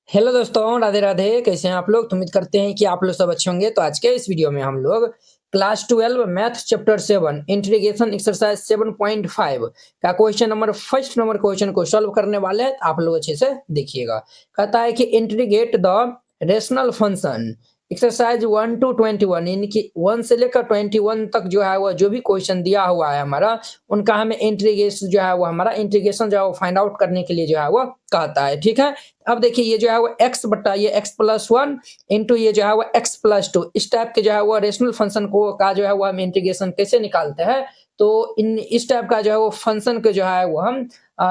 Hello दोस्तों, राधे राधे। कैसे हैं आप लोग? तो उम्मीद करते हैं कि आप लोग सब अच्छे होंगे। तो आज के इस वीडियो में हम लोग class 12 math chapter 7 integration exercise 7.5 का question number first number question को सॉल्व करने वाले हैं। आप लोग अच्छे से देखिएगा। कहता है कि integrate the rational function exercise 1 to 21, यानी कि 1 से लेकर 21 तक जो है वह जो भी क्वेश्चन दिया हुआ है हमारा, उनका हमें इंटीग्रेशन जो है वो हमारा इंटीग्रेशन जो है वो फाइंड आउट करने के लिए जो है वो कहता है। ठीक है, अब देखिए ये जो है वो x बटा ये x+1 इंटू ये जो है वो x+2, इस टाइप के जो है वो रेशनल फंक्शन को का जो है वो हम इंटीग्रेशन कैसे निकालते हैं। तो इन इस टाइप का जो है वो फंक्शन के जो है वो हम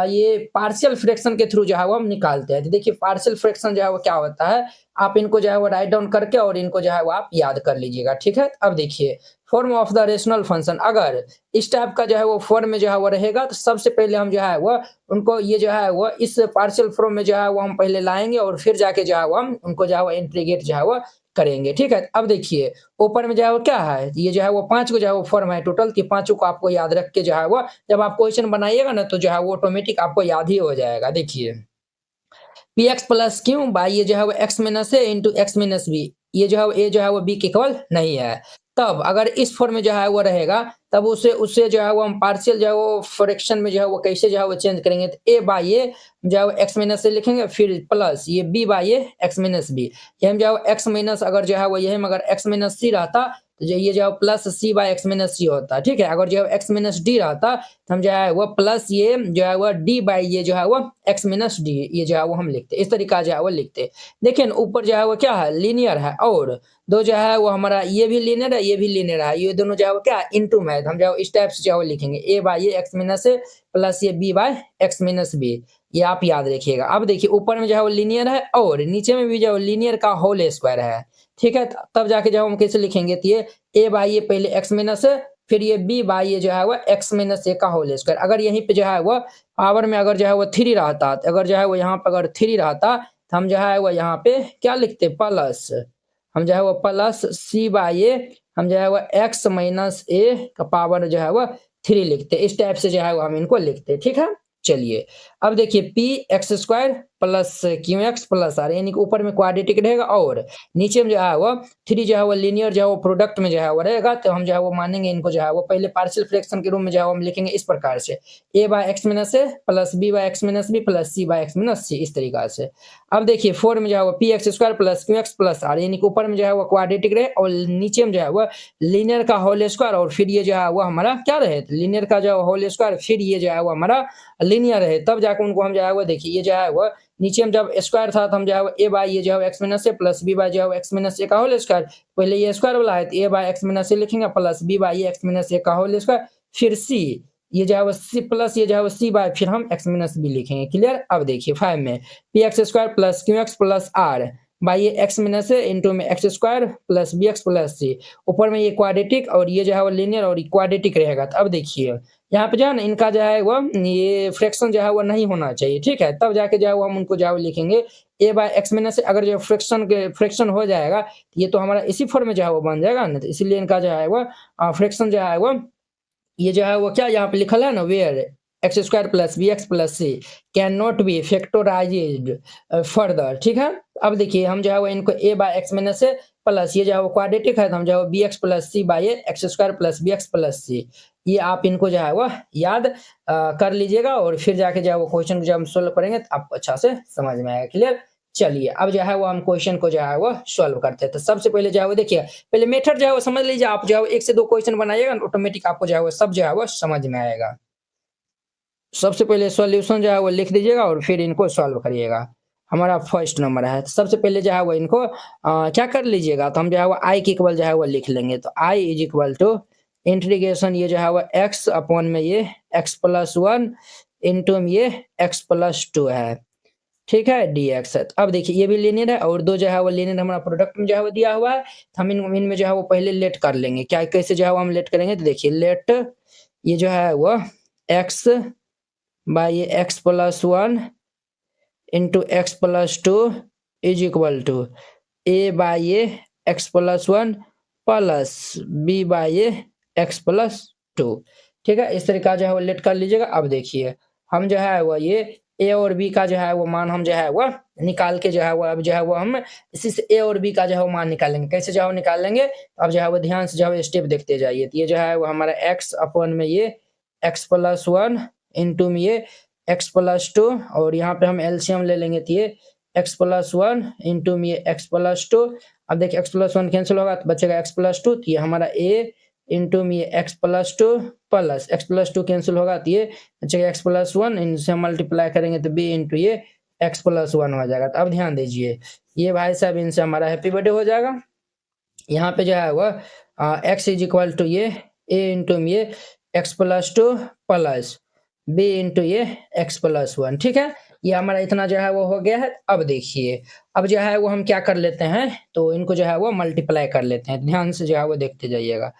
ये पार्शियल फ्रैक्शन के थ्रू जो है वो हम निकालते हैं। तो देखिए पार्शियल फ्रैक्शन जो है वो क्या होता है, आप इनको जो है वो राइट डाउन करके और इनको जो है वो आप याद कर लीजिएगा। ठीक है, अब देखिए form of the rational function, अगर इस टाइप का जो है वो फॉर्म में जो है वो रहेगा तो सबसे पहले हम जो है वो उनको ये जो है वो इस पार्शियल फॉर्म में जो है वो हम पहले लाएंगे और फिर जाके जो है वो हम उनको जो है वो इंटीग्रेट जो है वो करेंगे। ठीक है, अब देखिए ऊपर में जो है वो क्या है, ये जो है वो 5 को जो है वो फॉर्म है टोटल की, पांचों को आपको याद रख के जो है वो जब आप क्वेश्चन बनाइएगा ना तो जो है वो ऑटोमेटिक आपको याद ही हो जाएगा। देखिए p x plus Q by ये जो है वो x minus a into x minus b, ये जो है ए जो है वो बी के इक्वल नहीं है। तब अगर इस फॉर्म में जो है वो रहेगा तब उसे उससे जो है वो हम पार्शियल जो है वो फ्रैक्शन में जो है वो कैसे जो है वो चेंज करेंगे, तो ए बाई ए जो है वो एक्स माइनस ए लिखेंगे, फिर प्लस ये b by a x minus b, ये हम जो है वो एक्स माइनस अगर जो है वो यही में अगर एक्स माइनस सी रहता तो जो ये जो है plus c by x minus c होता। ठीक है, अगर जो है एक्स माइनस डी रहता तो हम जो है वो प्लस ये जो है वो डी बाई ये जो है वो एक्स माइनस डी, ये जो है वो हम लिखते इस तरीका जो है वो लिखते। देखिए ऊपर जो है वो क्या है, लीनियर है, और दो जो है वो हमारा ये भी लीनियर है ये भी लीनियर है, ये दोनों जो है वो क्या है इनटू में है। हम जो है इस टाइप से जो है वो लिखेंगे a by a x minus a plus ये b by x minus b, ये आप याद रखिएगा। अब देखिए ऊपर में जो है वो लीनियर है और नीचे में भी जो है लीनियर का होल स्क्वायर है। ठीक है, तब जाके जब हम कैसे लिखेंगे, तो ये ए बाई ए पहले एक्स माइनस फिर ये बी बाई ये जो है वो एक्स माइनस ए का होल स्क्वायर, अगर यहीं पे जो है वो पावर में अगर जो है वो 3 रहता तो अगर जो है वो यहाँ पे अगर 3 रहता तो हम जो है वो यहाँ पे क्या लिखते प्लस, हम जो है वो प्लस सी बाई ए हम जो है वो एक्स माइनस ए का पावर जो है वो 3 लिखते, इस टाइप से जो है वो हम इनको लिखते। ठीक है, चलिए अब देखिए p x square plus q x plus r, यानी कि ऊपर में क्वाड्रेटिक रहेगा और नीचे में जो है वो 3 जो है वो लीनियर जो है वो प्रोडक्ट में जो है वो रहेगा। तो हम जो है वो मानेंगे इनको जो है वो पहले पार्शियल फ्रैक्शन के रूप में जो है वो हम लिखेंगे इस प्रकार से, a by x minus a plus b by x minus b plus c by x minus c, इस तरीका से। अब देखिए 4 में जो है वो p x square plus q x plus r, यानी कि ऊपर में जो है वो क्वाड्रेटिक रहे और नीचे में जो है वो लीनियर का होल स्क्वायर और फिर ये जो है वो हमारा क्या रहे, लीनियर का जो होल स्क्वायर फिर ये जो है वो हमारा लीनियर है, तब जाकर उनको हम जो है वो देखिए ये जो है वो नीचे में जब स्क्वायर था तो हम जो है ए बाय ये जो है x minus a plus b bye जो है एक्स माइनस ए का होल स्क्वायर, पहले ये स्क्वायर वाला है तो a by x minus a लिखेंगे plus b by x minus a का होल स्क्वायर, फिर सी ये जो है वो सी प्लस ये जो है वो सी बाय फिर हम एक्स माइनस बी लिखेंगे। क्लियर, अब देखिए 5 में p x square plus q x plus r by x minus a into में x square plus b x plus c, ऊपर में ये क्वाड्रेटिक और ये जो है वो लीनियर और क्वाड्रेटिक रहेगा। तो अब देखिए यहाँ पे जो है ना इनका जो है वो ये फ्रैक्शन जो है वो नहीं होना चाहिए। ठीक है, तब जाके जो है वो हम उनको जो है वो लिखेंगे ए बाय एक्स माइनस से, अगर जो फ्रैक्शन हो जाएगा तो ये तो हमारा इसी फॉर्म में जो है वो बन जाएगा ना, तो इसलिए इनका जो है वो फ्रैक्शन जो है वो ये जो है वो क्या यहाँ पे लिखल है ना, where x square plus b x plus c cannot be factorised further. ठीक है, अब देखिए हम जो है वो इनको ए बाय एक्स माइनस से प्लस ये जो है वो क्वाड्रेटिक है तो हम जो है b x plus c by x square plus b x plus c, ये आप इनको जो है वो याद कर लीजिएगा और फिर जाके जो है वो क्वेश्चन को जब हम सोल्व करेंगे तो आपको अच्छा से समझ में आएगा। क्लियर, चलिए अब जो है वो हम क्वेश्चन को जो है वो सॉल्व करते हैं। तो सबसे पहले जो है वो देखिए पहले मेथड जो है वो समझ लीजिए, आप जो है एक से दो क्वेश्चन बनाइएगा ऑटोमेटिक आपको जो है वो सब जो है वो समझ में आएगा। सबसे पहले सॉल्यूशन जो है वो लिख दीजिएगा और फिर इनको सॉल्व करिएगा। हमारा फर्स्ट नंबर है, तो सबसे पहले जो है वो इनको क्या कर लीजिएगा, तो हम जो है वो आई के इक्वल जो है वो लिख लेंगे। तो I is equal to integration ये जो है वो एक्स अपॉन में ये x+1 इंटू में ये x+2 है। ठीक है, dx है। तो अब देखिए ये भी लीनियर है और दो जो है वो लीनियर हमारा प्रोडक्ट में जो है वो दिया हुआ है, तो हम इनमें जो है वो पहले लेट कर लेंगे। क्या कैसे जो है वो हम लेट करेंगे, तो देखिए लेट ये जो है वो x by x+1 into x+2 is equal to a by x+1 plus b by x+2। ठीक है, इस तरीका जो है वो लेट कर लीजिएगा। अब देखिए हम जो है वो ये ए और बी का जो है वो मान हम जो है वो निकाल के जो है वो अब जो है वो हम इसी से ए और बी का जो है वो मान निकालेंगे। कैसे जो है वो निकालेंगे, अब जो है वो ध्यान से जो है वो स्टेप देखते जाइए। तो ये जो है वो हमारा x अपॉन में ये x प्लस 1 इंटू में ये x प्लस 2 और यहाँ पे हम एलसीएम ले लेंगे तो ये x प्लस 1 इंटू में ये x प्लस 2। अब देखिए x प्लस 1 कैंसिल होगा तो बचेगा x प्लस 2, तो ये हमारा a इंटू में ये x plus 2 plus x plus 2 cancel होगा तो ये बचेगा x प्लस 1, इनसे मल्टीप्लाई करेंगे तो b इंटू ये x प्लस 1 हो जाएगा। तो अब ध्यान दीजिए ये भाई साहब इनसे हमारा हैप्पी बर्थडे हो जाएगा। यहाँ पे जो है वह x इज इक्वल टू ये a इंटू ये x plus 2 plus b into ये x प्लस 1। ठीक है, ये हमारा इतना जो है वो हो गया है। अब देखिए अब जो है वो हम क्या कर लेते हैं, तो इनको जो है वो मल्टीप्लाई कर लेते हैं। ध्यान से जो है वो देखते जाइएगा।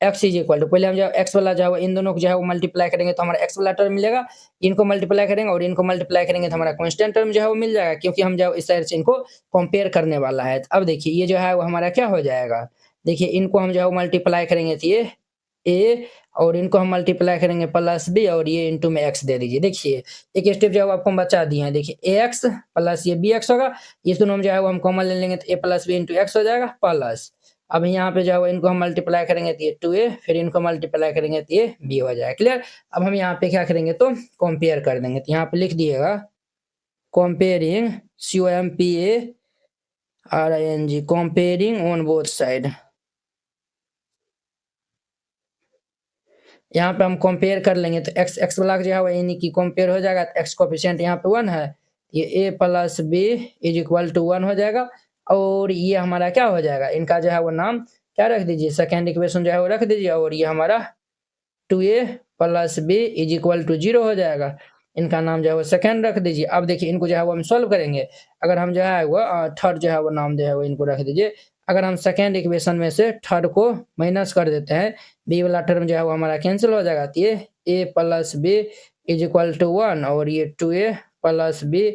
x इज इक्वल टू पहले हम जो x वाला जो है इन दोनों को जो है वो मल्टीप्लाई करेंगे तो हमारा x वाला टर्म मिलेगा, इनको मल्टीप्लाई करेंगे और इनको मल्टीप्लाई करेंगे तो हमारा कांस्टेंट टर्म जो है वो मिल जाएगा, क्योंकि हम जो इस साइड से इनको कंपेयर करने वाला है। अब देखिए ये जो है वो हमारा क्या हो जाएगा, देखिए इनको हम जो है वो मल्टीप्लाई करेंगे तो ये a और इनको हम मल्टीप्लाई करेंगे प्लस b और ये इंटू में x दे दीजिए। देखिए एक स्टेप जो है आपको हम बचा दिए हैं। देखिए ax प्लस ये bx होगा, इस दोनों में जो है वो हम कॉमन ले लेंगे तो a plus b into x हो जाएगा प्लस। अब यहाँ पे जो है इनको हम मल्टीप्लाई करेंगे तो ये 2a, फिर इनको मल्टीप्लाई करेंगे तो ये b हो जाएगा। क्लियर। अब हम यहाँ पे क्या करेंगे तो कंपेयर कर देंगे, तो यहाँ पे लिख दिएगा comparing COMPARING comparing on both side. यहाँ पे हम कंपेयर कर लेंगे तो x वाला जो है वो यानी कि कंपेयर हो जाएगा, तो x कोफिशिएंट यहाँ पे 1 है, ये a plus b is equal to 1 हो जाएगा। और ये हमारा क्या हो जाएगा, इनका जो है वो नाम क्या रख दीजिए, सेकेंड इक्वेशन जो है वो रख दीजिए, और ये हमारा 2a plus b is equal to 0 हो जाएगा। इनका नाम जो है वो सेकेंड रख दीजिए। अब देखिए इनको जो है वो हम सॉल्व करेंगे, अगर हम जो है वो थर्ड जो है वो नाम जो है वो इनको रख दीजिए। अगर हम सेकेंड इक्वेशन में से थर्ड को माइनस कर देते हैं, बी वाला टर्म जो है वो हमारा कैंसिल हो जाएगा, तो ये a plus b is equal to 1 और ये 2a plus b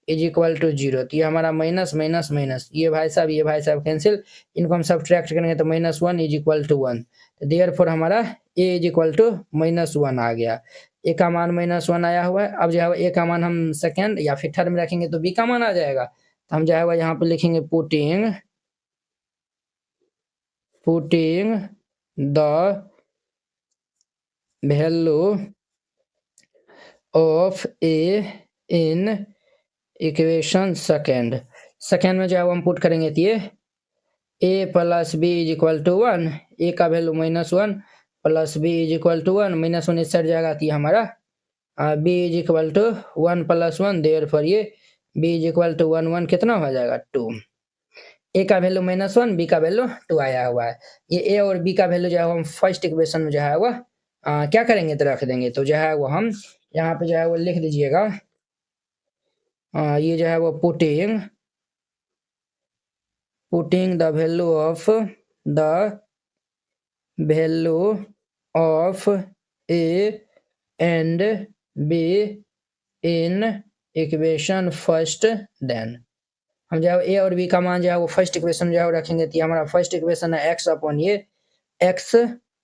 is equal to 0, तो ये हमारा माइनस माइनस माइनस, ये भाई साहब कैंसिल, इनको हम सब्ट्रैक्ट करेंगे तो -1 इज इक्वल टू 1, तो देयरफॉर हमारा a इज इक्वल टू -1 आ गया। a का मान -1 आया हुआ है। अब जो है a का मान हम सेकेंड या फिर थर्ड में रखेंगे तो b का मान आ जाएगा, तो हम जो है यहाँ पे लिखेंगे putting the value of a in equation second में जो है हम पुट करेंगे तो ये a plus b is equal to 1, a का value -1 plus b is equal to 1, -1 इस साइड जाएगा तो ये हमारा b is equal to 1 plus 1, therefore ये b इज इक्वल टू 1 कितना हो जाएगा 2। a का वैल्यू -1, b का वैल्यू 2 आया हुआ है। ये a और b का वैल्यू जो है हम फर्स्ट इक्वेशन में जो है वो क्या करेंगे तो रख देंगे, तो जो है वो हम यहाँ पे जो है वो लिख दीजिएगा, ये जो है वो putting the value of a and b in equation first, then हम जो है a और b का मान जो है वो फर्स्ट इक्वेशन जो है वो रखेंगे, तो हमारा फर्स्ट इक्वेशन है x अपॉन ये x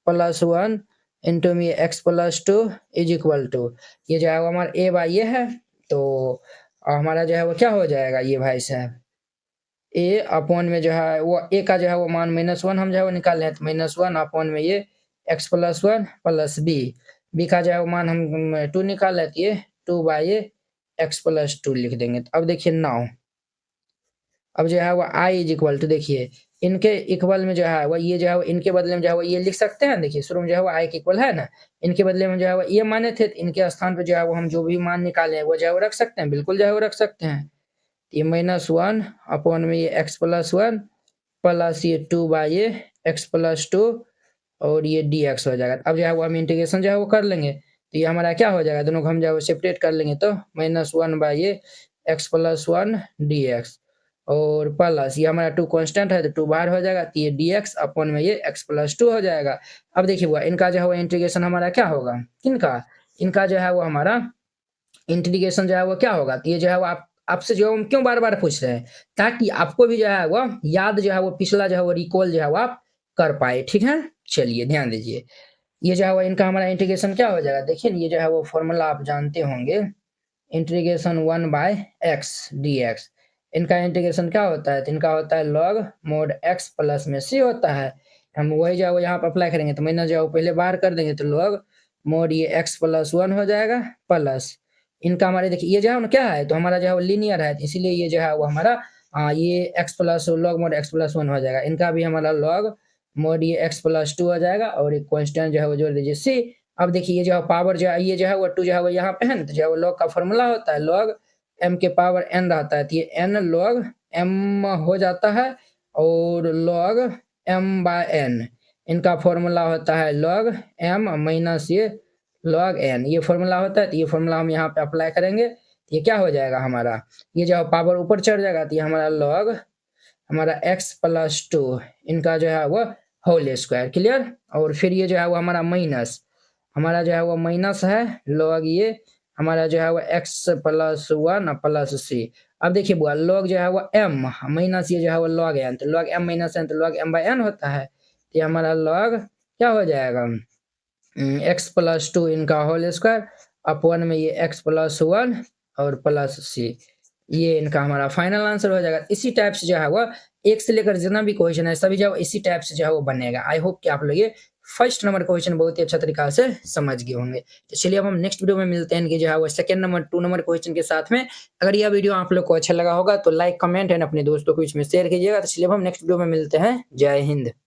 प्लस 1 इंटू में x plus 2 is equal to, ये जो है वो हमारा a बाई ये है, तो हमारा जो है वो क्या हो जाएगा ये भाई साहब a अपॉन में जो है वो a का जो है वो मान -1 हम जो है वो निकाल रहे हैं, तो -1 अपॉन में ये x प्लस 1 प्लस b का जो है वो मान हम 2 निकाल रहे थे, 2 बाई ये x प्लस 2 लिख देंगे। तो अब देखिए नाउ अब जो है वो i इज इक्वल टू, देखिए इनके इक्वल में जो है वो ये जो है इनके बदले में जो है वो ये लिख सकते हैं। देखिए शुरू में जो है वो i के इक्वल है ना, इनके बदले में जो है वो ये माने थे, इनके स्थान पे जो है वो हम जो भी मान निकाले हैं वो जो है वो रख सकते हैं, बिल्कुल जो है वो रख सकते हैं। ये -1 अपॉन में ये x प्लस 1 प्लस ये 2 बाई ये x प्लस 2 और ये dx हो जाएगा। अब जो है वो हम इंटीग्रेशन जो है वो कर लेंगे, तो ये हमारा क्या हो जाएगा, दोनों को हम जो है वो सेपरेट कर लेंगे, तो -1 बाई ये x प्लस 1 dx और प्लस ये हमारा 2 कांस्टेंट है तो 2 बाहर हो जाएगा, तो ये dx अपॉन में ये x प्लस 2 हो जाएगा। अब देखिए वो इनका जो है वो इंटीग्रेशन हमारा क्या होगा, किनका, इनका जो है वो हमारा इंटीग्रेशन जो है वो क्या होगा, तो ये जो है वो आपसे जो हम क्यों बार-बार पूछ रहे हैं, ताकि आपको भी जो है वो याद जो है वो पिछला जो है वो रिकॉल जो है वो आप कर पाए। ठीक है, चलिए ध्यान दीजिए, ये जो है वो इनका हमारा इंटीग्रेशन क्या हो जाएगा, देखिए ये जो है वो फॉर्मूला आप जानते होंगे, इंटीग्रेशन 1 बाय x dx, इनका इंटीग्रेशन क्या होता है, तो इनका होता है log mod x प्लस में c होता है। हम वही जो है वो यहाँ पर अप्लाई करेंगे, तो माइनस जो है वो पहले बाहर कर देंगे, तो log mod ये x प्लस 1 हो जाएगा प्लस इनका हमारे देखिए ये जो है ना क्या है, तो हमारा जो है वो लीनियर है, इसीलिए ये जो है वो हमारा ये x plus log mod x plus 1 हो जाएगा। इनका भी हमारा log mod ये x प्लस 2 हो जाएगा और एक कांस्टेंट जो है वो जोड़ दीजिए c। अब देखिए ये जो है पावर जो है ये जो है वो 2 जो है वो यहाँ पे है ना, तो जो है वो log का फॉर्मूला होता है log m के पावर n रहता है, तो ये n log m हो जाता है और log m बाय n इनका फॉर्मूला होता है log m माइनस ये log n, ये फॉर्मूला होता है। तो ये फॉर्मूला हम यहाँ पे अप्लाई करेंगे, तो ये क्या हो जाएगा हमारा, ये जो पावर ऊपर चढ़ जाएगा, तो ये हमारा log हमारा x प्लस 2 इनका जो है वो होल स्क्वायर, क्लियर। और फिर ये जो है वो हमारा माइनस हमारा जो है वो माइनस है log ये हमारा जो है वो x प्लस 1 प्लस c। अब देखिए बुआ log जो है वो m माइनस ये जो है वो log n, तो log m माइनस n तो log m बाय n होता है, तो ये हमारा log क्या हो जाएगा x प्लस 2 इनका होल स्क्वायर अपॉन में ये x प्लस 1 और प्लस c, ये इनका हमारा फाइनल आंसर हो जाएगा। इसी टाइप से जो है वो एक से लेकर जितना भी क्वेश्चन है सभी जो इसी टाइप से जो है वो बनेगा। आई होप कि आप लोग ये फर्स्ट नंबर क्वेश्चन बहुत ही अच्छा तरीका से समझ गए होंगे। तो चलिए अब हम नेक्स्ट वीडियो में मिलते हैं कि जो है वो सेकंड नंबर 2 नंबर क्वेश्चन के साथ में। अगर यह वीडियो आप लोग को अच्छा लगा होगा तो लाइक कमेंट एंड अपने दोस्तों को इसमें शेयर कीजिएगा। तो चलिए अब हम नेक्स्ट वीडियो में मिलते हैं। जय हिंद।